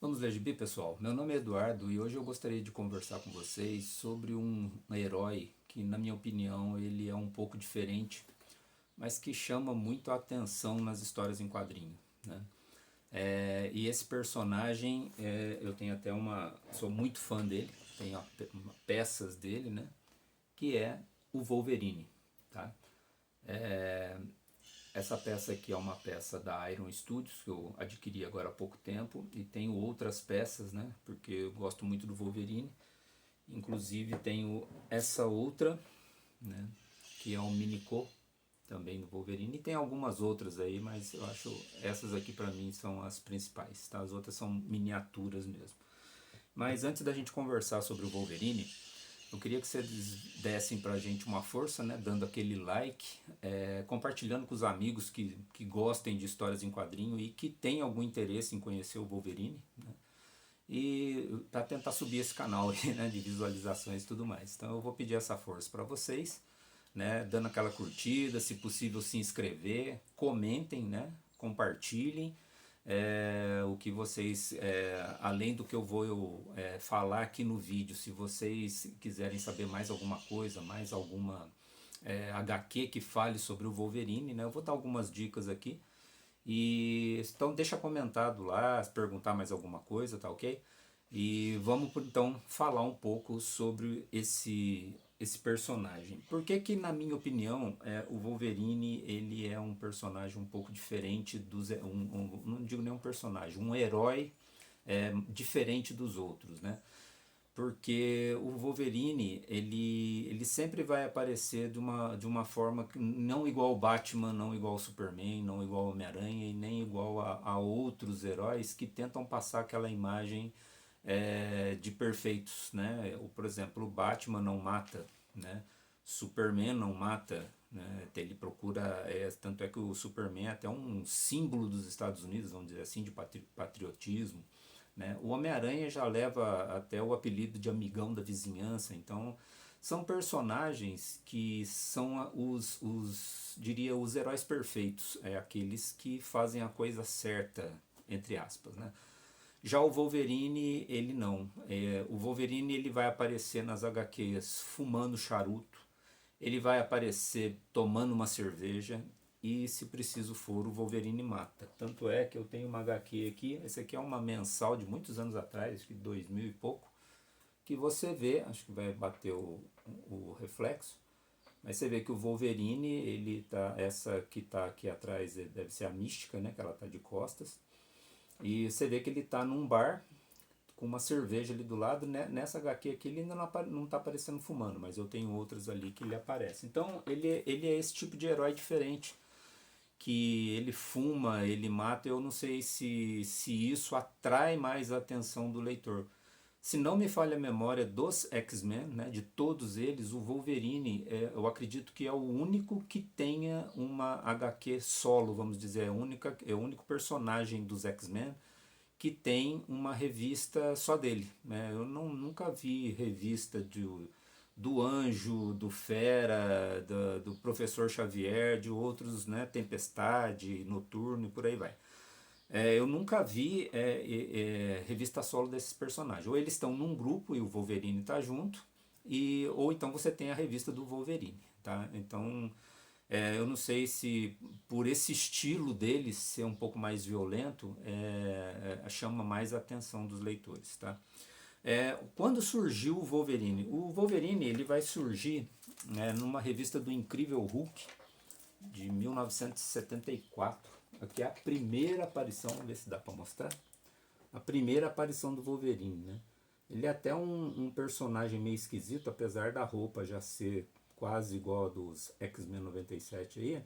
Vamos ler gibi, pessoal? Meu nome é Eduardo e hoje eu gostaria de conversar com vocês sobre um herói que, na minha opinião, ele é um pouco diferente, mas que chama muito a atenção nas histórias em quadrinho, né? E esse personagem, eu tenho até sou muito fã dele, tenho peças dele, né? Que é o Wolverine, tá? Essa peça aqui é uma peça da Iron Studios que eu adquiri agora há pouco tempo e tenho outras peças, né? Porque eu gosto muito do Wolverine. Inclusive tenho essa outra, né? Que é um Minico também do Wolverine. E tem algumas outras aí, mas eu acho essas aqui para mim são as principais, tá? As outras são miniaturas mesmo. Mas antes da gente conversar sobre o Wolverine, eu queria que vocês dessem pra gente uma força, né? Dando aquele like, compartilhando com os amigos que gostem de histórias em quadrinho e que têm algum interesse em conhecer o Wolverine, né? E para tentar subir esse canal aí, né? De visualizações e tudo mais. Então eu vou pedir essa força para vocês, né? Dando aquela curtida, se possível se inscrever, comentem, né? Compartilhem o que vocês, além do que eu vou falar aqui no vídeo, se vocês quiserem saber mais alguma coisa, mais alguma HQ que fale sobre o Wolverine, né? Eu vou dar algumas dicas aqui. E então deixa comentado lá, se perguntar mais alguma coisa, tá ok? E vamos então falar um pouco sobre esse personagem. Por que que, na minha opinião, o Wolverine ele é um personagem um pouco diferente não digo nem um personagem, um herói diferente dos outros, né? Porque o Wolverine ele sempre vai aparecer de uma forma não igual ao Batman, não igual ao Superman, não igual ao Homem-Aranha e nem igual a outros heróis que tentam passar aquela imagem de perfeitos, né? Por exemplo, o Batman não mata, né? Superman não mata, né? Ele procura, tanto é que o Superman é até um símbolo dos Estados Unidos, vamos dizer assim, de patriotismo, né? O Homem-Aranha já leva até o apelido de amigão da vizinhança, então são personagens que são diria, os heróis perfeitos, aqueles que fazem a coisa certa, entre aspas, né? Já o Wolverine, ele não. O Wolverine ele vai aparecer nas HQs fumando charuto, ele vai aparecer tomando uma cerveja e, se preciso for, o Wolverine mata. Tanto é que eu tenho uma HQ aqui, esse aqui é uma mensal de muitos anos atrás, acho que 2000 e pouco, que você vê, acho que vai bater o reflexo, mas você vê que o Wolverine, ele tá, essa que tá aqui atrás deve ser a Mística, né, que ela tá de costas, e você vê que ele tá num bar com uma cerveja ali do lado, né? Nessa HQ aqui ele ainda não tá aparecendo fumando, mas eu tenho outras ali que ele aparece. Então ele é esse tipo de herói diferente, que ele fuma, ele mata. Eu não sei se isso atrai mais a atenção do leitor. Se não me falha a memória dos X-Men, né, de todos eles, o Wolverine, eu acredito que é o único que tenha uma HQ solo, vamos dizer, é o único personagem dos X-Men que tem uma revista só dele, né? Eu nunca vi revista do Anjo, do Fera, do Professor Xavier, de outros, né? Tempestade, Noturno e por aí vai. Eu nunca vi revista solo desses personagens. Ou eles estão num grupo e o Wolverine está junto, ou então você tem a revista do Wolverine, tá? Então eu não sei se por esse estilo deles ser um pouco mais violento chama mais a atenção dos leitores, tá? Quando surgiu o Wolverine? O Wolverine ele vai surgir, né, numa revista do Incrível Hulk de 1974. Aqui é a primeira aparição, vamos ver se dá para mostrar. A primeira aparição do Wolverine, né? Ele é até um personagem meio esquisito, apesar da roupa já ser quase igual a dos X-Men 97 aí.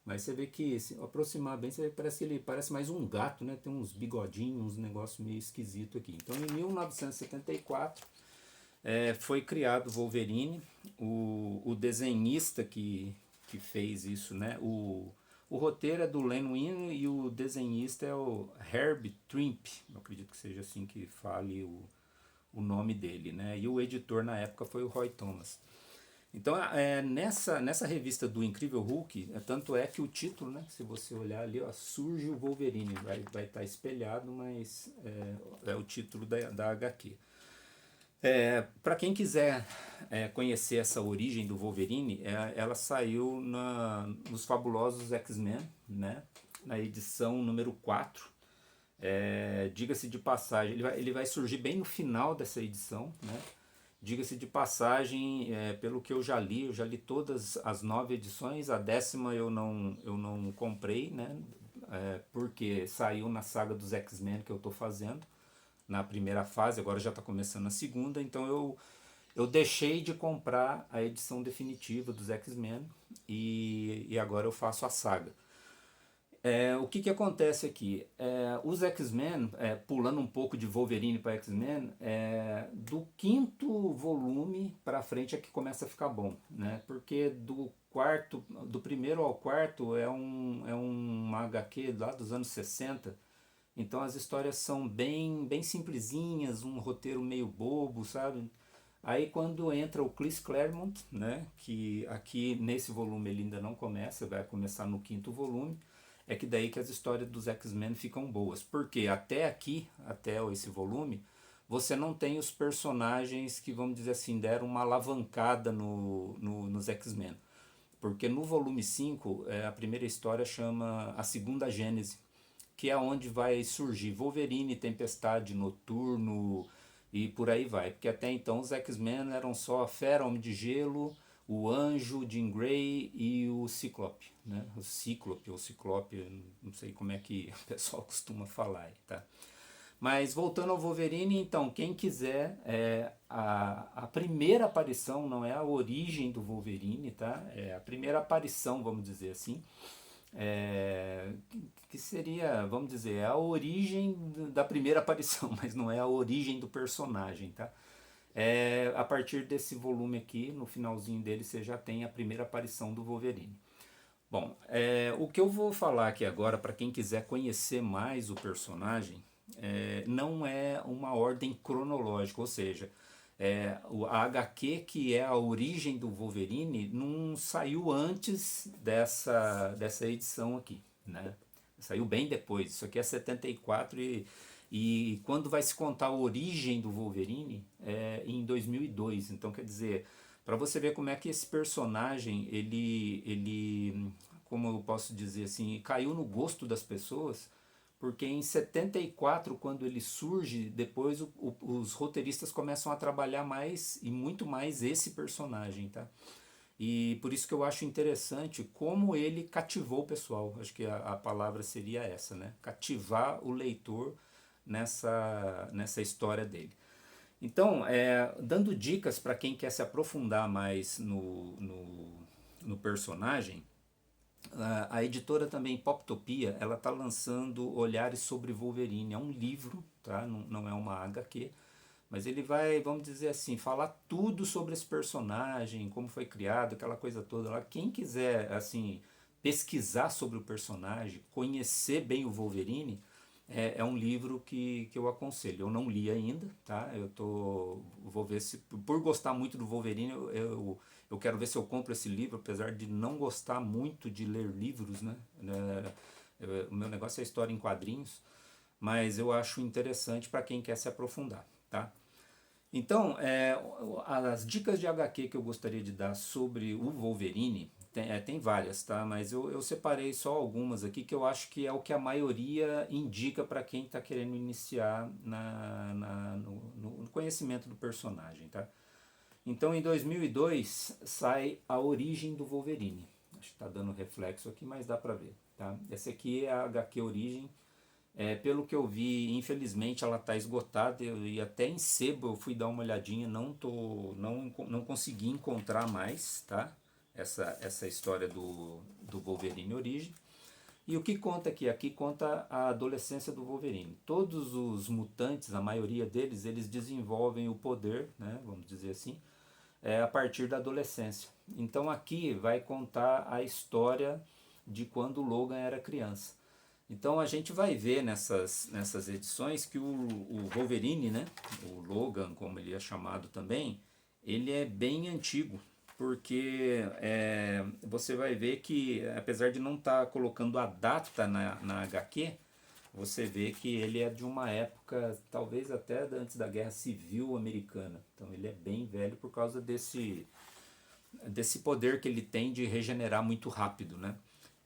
Mas você vê que, se aproximar bem, você parece que ele parece mais um gato, né? Tem uns bigodinhos, uns negócios meio esquisito aqui. Então, em 1974, foi criado o Wolverine. O desenhista que fez isso, né? O roteiro é do Len Wein e o desenhista é o Herb Trimpe. Eu acredito que seja assim que fale o nome dele, né? E o editor na época foi o Roy Thomas. Então, nessa revista do Incrível Hulk, tanto é que o título, né, se você olhar ali, ó, surge o Wolverine, vai estar espelhado, mas é o título da HQ. Para quem quiser conhecer essa origem do Wolverine, ela saiu nos Fabulosos X-Men, né, na edição número 4. Diga-se de passagem, ele vai surgir bem no final dessa edição, né? Diga-se de passagem, pelo que eu já li todas as 9 edições, a 10ª eu não comprei, né? Porque saiu na saga dos X-Men que eu estou fazendo, na primeira fase, agora já está começando a segunda, então eu deixei de comprar a edição definitiva dos X-Men e agora eu faço a saga. O que acontece aqui? Os X-Men, pulando um pouco de Wolverine para X-Men, do quinto volume para frente é que começa a ficar bom, né? Porque do primeiro ao quarto uma HQ lá dos anos 60, então as histórias são bem simplesinhas, um roteiro meio bobo, sabe? Aí quando entra o Chris Claremont, né, que aqui nesse volume ele ainda não começa, vai começar no quinto volume, é que daí que as histórias dos X-Men ficam boas. Porque até aqui, até esse volume, você não tem os personagens que, vamos dizer assim, deram uma alavancada nos X-Men. Porque no volume 5, a primeira história chama A Segunda Gênese, que é onde vai surgir Wolverine, Tempestade, Noturno e por aí vai. Porque até então os X-Men eram só a Fera, Homem de Gelo, o Anjo, Jean Grey e o Ciclope, né? O Cíclope ou Ciclope, não sei como é que o pessoal costuma falar aí, tá? Mas voltando ao Wolverine, então, quem quiser, a primeira aparição, não é a origem do Wolverine, tá? É a primeira aparição, vamos dizer assim, que seria, vamos dizer, a origem da primeira aparição, mas não é a origem do personagem, tá? A partir desse volume aqui, no finalzinho dele, você já tem a primeira aparição do Wolverine. Bom, o que eu vou falar aqui agora, para quem quiser conhecer mais o personagem, não é uma ordem cronológica, ou seja, a HQ, que é a origem do Wolverine, não saiu antes dessa edição aqui, né? Saiu bem depois, isso aqui é 74 e quando vai se contar a origem do Wolverine em 2002, então quer dizer, para você ver como é que esse personagem, como eu posso dizer assim, caiu no gosto das pessoas, porque em 74, quando ele surge, depois os roteiristas começam a trabalhar mais e muito mais esse personagem, tá? E por isso que eu acho interessante como ele cativou o pessoal. Acho que a palavra seria essa, né? Cativar o leitor nessa história dele. Então, dando dicas para quem quer se aprofundar mais no personagem, a editora também Poptopia, ela está lançando Olhares sobre Wolverine. É um livro, tá? Não é uma HQ, mas ele vai, vamos dizer assim, falar tudo sobre esse personagem, como foi criado, aquela coisa toda lá. Quem quiser, assim, pesquisar sobre o personagem, conhecer bem o Wolverine, é um livro que eu aconselho. Eu não li ainda, tá? Vou ver se, por gostar muito do Wolverine, eu quero ver se eu compro esse livro, apesar de não gostar muito de ler livros, né? O meu negócio é história em quadrinhos, mas eu acho interessante para quem quer se aprofundar, tá? Então, as dicas de HQ que eu gostaria de dar sobre o Wolverine, tem várias, tá? Mas eu separei só algumas aqui que eu acho que é o que a maioria indica para quem está querendo iniciar no conhecimento do personagem, tá? Então, em 2002, sai A Origem do Wolverine. Acho que está dando reflexo aqui, mas dá para ver, tá? Essa aqui é a HQ Origem. Pelo que eu vi, infelizmente ela está esgotada e até em sebo eu fui dar uma olhadinha, não consegui encontrar mais, tá? Essa história do Wolverine Origem. E o que conta aqui? Aqui conta a adolescência do Wolverine. Todos os mutantes, a maioria deles, eles desenvolvem o poder, né, vamos dizer assim, a partir da adolescência. Então aqui vai contar a história de quando o Logan era criança. Então a gente vai ver nessas edições que o Wolverine, né, o Logan, como ele é chamado também, ele é bem antigo, porque você vai ver que, apesar de não estar colocando a data na HQ, você vê que ele é de uma época, talvez até antes da Guerra Civil Americana. Então ele é bem velho por causa desse poder que ele tem de regenerar muito rápido, né?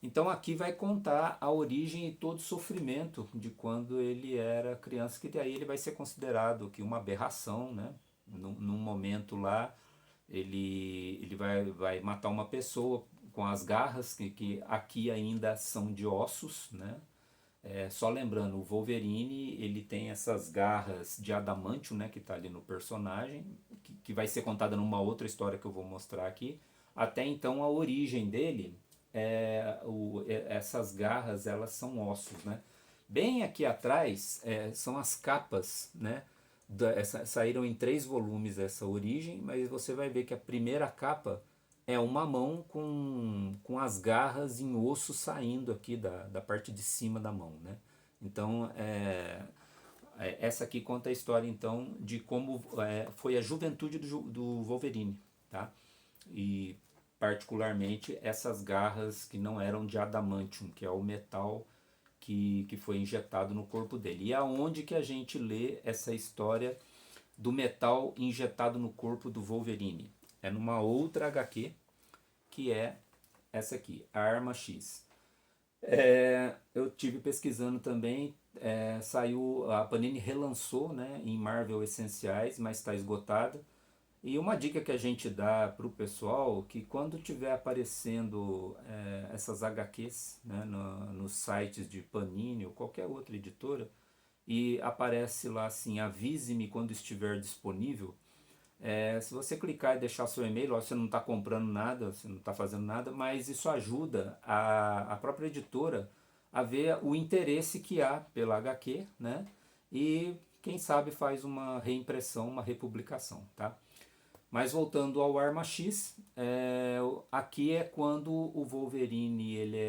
Então aqui vai contar a origem e todo o sofrimento de quando ele era criança, que daí ele vai ser considerado que uma aberração, né? Num momento lá, ele vai matar uma pessoa com as garras, que aqui ainda são de ossos, né? Só lembrando, o Wolverine ele tem essas garras de adamantium, né, que está ali no personagem, que vai ser contada numa outra história que eu vou mostrar aqui. Até então a origem dele, essas garras elas são ossos, né? Bem aqui atrás são as capas, né? Saíram em 3 volumes essa origem, mas você vai ver que a primeira capa é uma mão com as garras em osso saindo aqui da parte de cima da mão, né? Então, essa aqui conta a história, então, de como foi a juventude do Wolverine, tá? E, particularmente, essas garras que não eram de adamantium, que é o metal que foi injetado no corpo dele. E aonde que a gente lê essa história do metal injetado no corpo do Wolverine? É numa outra HQ, que é essa aqui, a Arma X. Eu tive pesquisando também, saiu, a Panini relançou, né, em Marvel Essenciais, mas está esgotada. E uma dica que a gente dá para o pessoal, que quando tiver aparecendo essas HQs, né, nos sites de Panini ou qualquer outra editora, e aparece lá assim, avise-me quando estiver disponível. Se você clicar e deixar seu e-mail, ó, você não está comprando nada, você não está fazendo nada, mas isso ajuda a própria editora a ver o interesse que há pela HQ, né? E quem sabe faz uma reimpressão, uma republicação, tá? Mas voltando ao Arma X, aqui é quando o Wolverine ele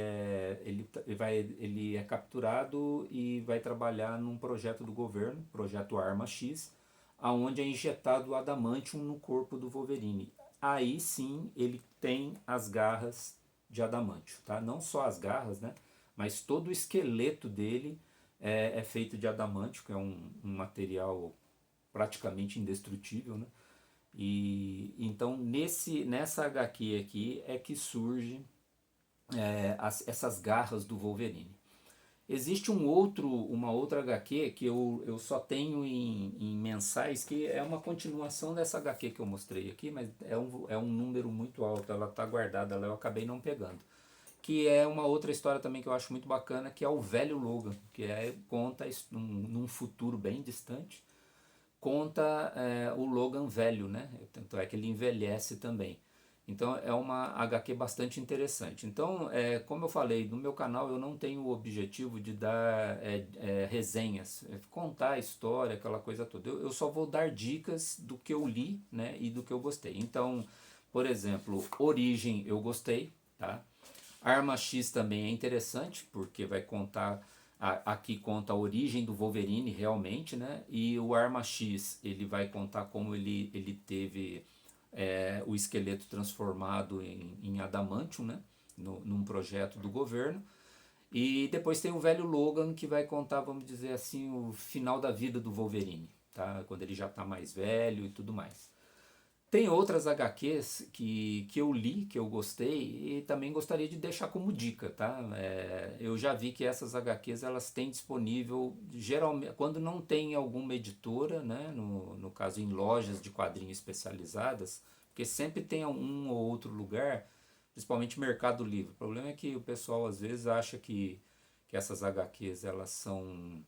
é capturado e vai trabalhar num projeto do governo, projeto Arma X, aonde é injetado o adamantium no corpo do Wolverine. Aí sim ele tem as garras de adamantium, tá? Não só as garras, né? Mas todo o esqueleto dele é feito de adamantium, que é um material praticamente indestrutível, né? E então nessa HQ aqui é que surge essas garras do Wolverine. Existe uma outra HQ que eu só tenho em mensais, que é uma continuação dessa HQ que eu mostrei aqui, mas é um número muito alto, ela está guardada lá, eu acabei não pegando. Que é uma outra história também que eu acho muito bacana, que é o Velho Logan, que conta num futuro bem distante, conta o Logan velho, né? Tanto é que ele envelhece também. Então é uma HQ bastante interessante. Então, como eu falei, no meu canal eu não tenho o objetivo de dar resenhas, contar a história, aquela coisa toda. Eu só vou dar dicas do que eu li, né, e do que eu gostei. Então, por exemplo, Origem eu gostei, tá? Arma X também é interessante, porque vai contar, aqui conta a origem do Wolverine realmente, né? E o Arma X, ele vai contar como ele teve o esqueleto transformado em adamantium, né? Num projeto do governo. E depois tem o Velho Logan, que vai contar, vamos dizer assim, o final da vida do Wolverine, tá? Quando ele já está mais velho e tudo mais. Tem outras HQs que eu li, que eu gostei e também gostaria de deixar como dica, tá? Eu já vi que essas HQs elas têm disponível, geralmente, quando não tem alguma editora, né? No caso em lojas de quadrinhos especializadas, porque sempre tem um ou outro lugar, principalmente Mercado Livre. O problema é que o pessoal às vezes acha que essas HQs elas são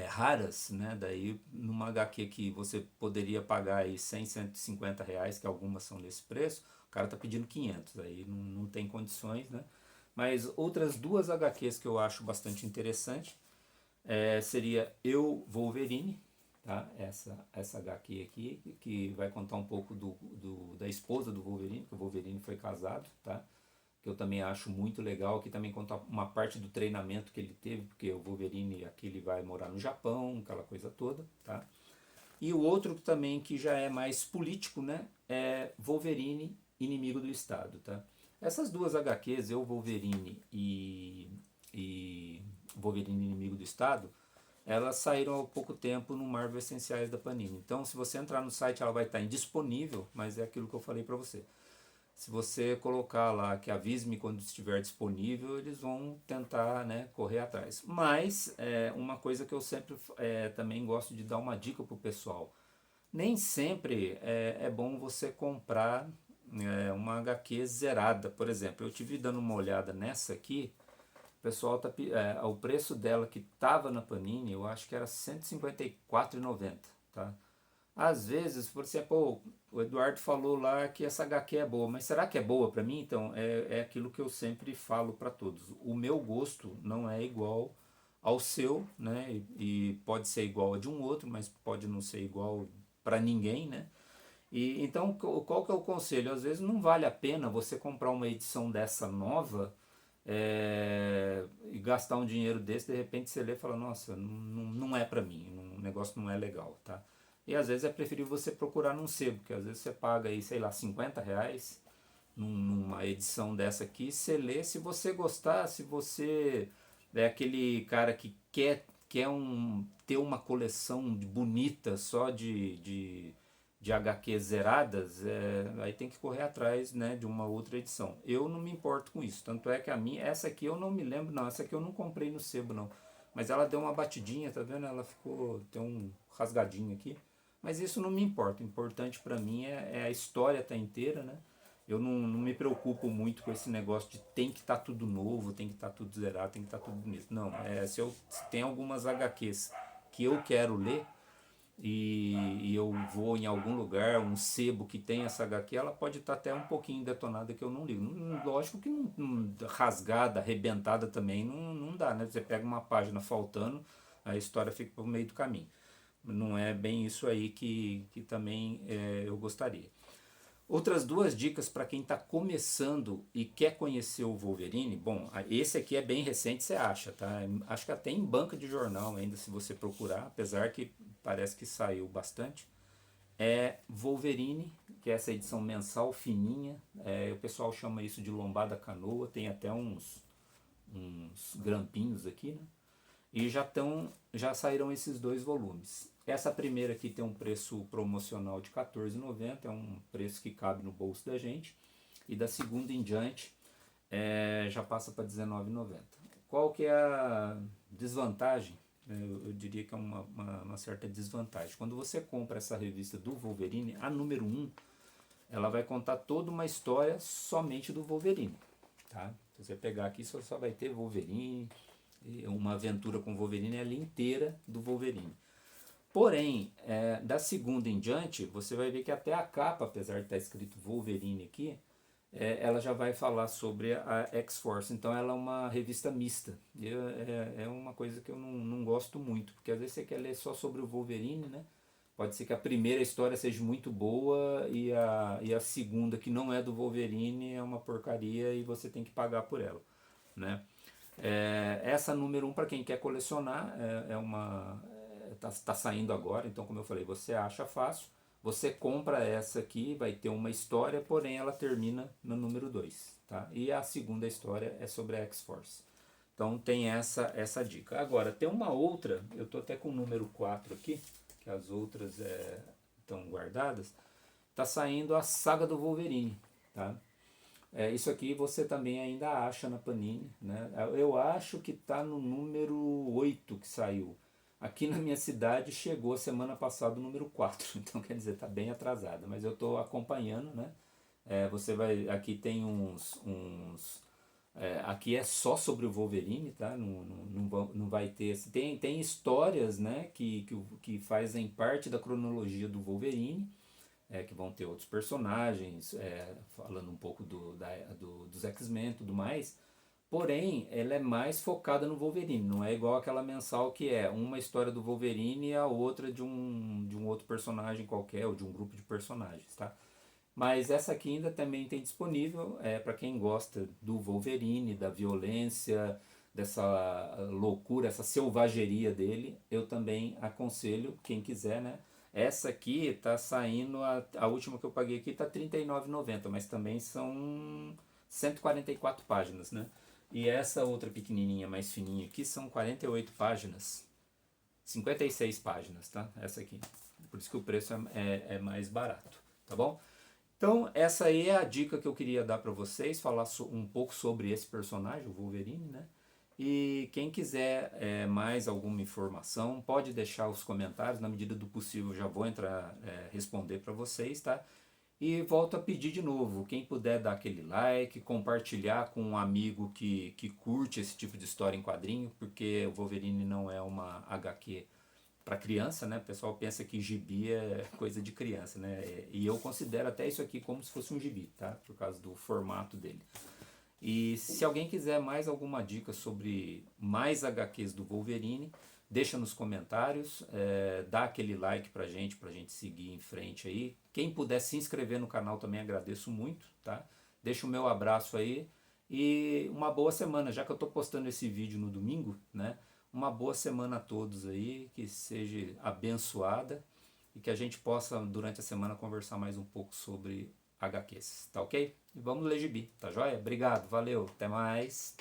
raras, né? Daí numa HQ que você poderia pagar aí 100, R$ 150, que algumas são nesse preço, o cara tá pedindo 500, aí não tem condições, né? Mas outras duas HQs que eu acho bastante interessante seria Eu, Wolverine, tá? Essa HQ aqui, que vai contar um pouco da esposa do Wolverine, que o Wolverine foi casado, tá? Que eu também acho muito legal, que também conta uma parte do treinamento que ele teve, porque o Wolverine aqui ele vai morar no Japão, aquela coisa toda, tá? E o outro também que já é mais político, né, é Wolverine Inimigo do Estado, tá? Essas duas HQs, Eu, Wolverine e Wolverine Inimigo do Estado, elas saíram há pouco tempo no Marvel Essenciais da Panini. Então, se você entrar no site, ela vai estar indisponível, mas é aquilo que eu falei para você. Se você colocar lá que avise-me quando estiver disponível, eles vão tentar, né, correr atrás. Mas uma coisa que eu sempre também gosto de dar uma dica pro pessoal. Nem sempre é bom você comprar uma HQ zerada. Por exemplo, eu tive dando uma olhada nessa aqui. O pessoal o preço dela que estava na Panini, eu acho que era R$ 154,90, tá? Às vezes, por exemplo, o Eduardo falou lá que essa HQ é boa, mas será que é boa para mim? Então, é aquilo que eu sempre falo para todos. O meu gosto não é igual ao seu, né? E pode ser igual a de um outro, mas pode não ser igual para ninguém, né? E então, qual que é o conselho? Às vezes não vale a pena você comprar uma edição dessa nova e gastar um dinheiro desse, de repente você lê e fala, nossa, não é para mim, o negócio não é legal, tá? E às vezes é preferível você procurar num sebo, porque às vezes você paga aí, sei lá, R$ 50 numa edição dessa aqui, você lê, se você gostar, se você é aquele cara que quer ter uma coleção bonita só de HQ zeradas, aí tem que correr atrás, né, de uma outra edição. Eu não me importo com isso, tanto é que a minha, essa aqui eu não me lembro, não, essa aqui eu não comprei no sebo, não. Mas ela deu uma batidinha, tá vendo? Ela tem um rasgadinho aqui. Mas isso não me importa, o importante para mim é a história tá inteira, né? Eu não me preocupo muito com esse negócio de tem que estar tudo novo, tem que estar tudo zerado, tem que estar tudo bonito. Não, se tem algumas HQs que eu quero ler, e eu vou em algum lugar, um sebo que tem essa HQ, ela pode estar até um pouquinho detonada que eu não ligo. Lógico que rasgada, arrebentada também não dá, né? Você pega uma página faltando, a história fica pro meio do caminho. Não é bem isso aí que também eu gostaria. Outras duas dicas para quem está começando e quer conhecer o Wolverine. Bom, esse aqui é bem recente, você acha, tá? Acho que até em banca de jornal ainda, se você procurar, apesar que parece que saiu bastante. É Wolverine, que é essa edição mensal fininha. O pessoal chama isso de lombada canoa, tem até uns grampinhos aqui, né? E já saíram esses dois volumes. Essa primeira aqui tem um preço promocional de R$14,90, é um preço que cabe no bolso da gente. E da segunda em diante já passa para R$19,90. Qual que é a desvantagem? Eu diria que é uma certa desvantagem. Quando você compra essa revista do Wolverine, a número 1, ela vai contar toda uma história somente do Wolverine. Tá? Se você pegar aqui, só vai ter Wolverine, uma aventura com Wolverine ali inteira do Wolverine. Porém, da segunda em diante, você vai ver que até a capa, apesar de estar escrito Wolverine aqui, ela já vai falar sobre a X-Force. Então ela é uma revista mista. É uma coisa que eu não gosto muito, porque às vezes você quer ler só sobre o Wolverine, né? Pode ser que a primeira história seja muito boa e a segunda, que não é do Wolverine, é uma porcaria e você tem que pagar por ela, né? Essa número 1 para quem quer colecionar tá saindo agora, então como eu falei, você acha fácil, você compra essa aqui, vai ter uma história, porém ela termina no número 2, tá? E a segunda história é sobre a X-Force. Então tem essa dica. Agora, tem uma outra, eu tô até com o número 4 aqui, que as outras estão guardadas, tá saindo a Saga do Wolverine, tá? Isso aqui você também ainda acha na Panini, né? Eu acho que está no número 8 que saiu. Aqui na minha cidade chegou semana passada o número 4, então quer dizer, está bem atrasada, mas eu estou acompanhando, né? Aqui tem aqui é só sobre o Wolverine, tá? Não vai ter, tem histórias, né, que fazem parte da cronologia do Wolverine, que vão ter outros personagens, falando um pouco dos X-Men e tudo mais. Porém, ela é mais focada no Wolverine, não é igual aquela mensal que é uma história do Wolverine e a outra de um outro personagem qualquer, ou de um grupo de personagens, tá? Mas essa aqui ainda também tem disponível para quem gosta do Wolverine, da violência, dessa loucura, essa selvageria dele. Eu também aconselho, quem quiser, né? Essa aqui tá saindo, a última que eu paguei aqui tá R$ 39,90, mas também são 144 páginas, né? E essa outra pequenininha, mais fininha aqui, são 48 páginas. 56 páginas, tá? Essa aqui. Por isso que o preço é mais barato, tá bom? Então, essa aí é a dica que eu queria dar para vocês, falar um pouco sobre esse personagem, o Wolverine, né? E quem quiser mais alguma informação, pode deixar os comentários, na medida do possível eu já vou entrar, responder para vocês, tá? E volto a pedir de novo, quem puder dar aquele like, compartilhar com um amigo que curte esse tipo de história em quadrinho, porque o Wolverine não é uma HQ para criança, né? O pessoal pensa que gibi é coisa de criança, né? E eu considero até isso aqui como se fosse um gibi, tá? Por causa do formato dele. E se alguém quiser mais alguma dica sobre mais HQs do Wolverine, deixa nos comentários, dá aquele like pra gente seguir em frente aí. Quem puder se inscrever no canal também agradeço muito, tá? Deixa o meu abraço aí e uma boa semana, já que eu tô postando esse vídeo no domingo, né? Uma boa semana a todos aí, que seja abençoada e que a gente possa durante a semana conversar mais um pouco sobre HQs, tá ok? E vamos ler gibi, tá joia? Obrigado, valeu, até mais.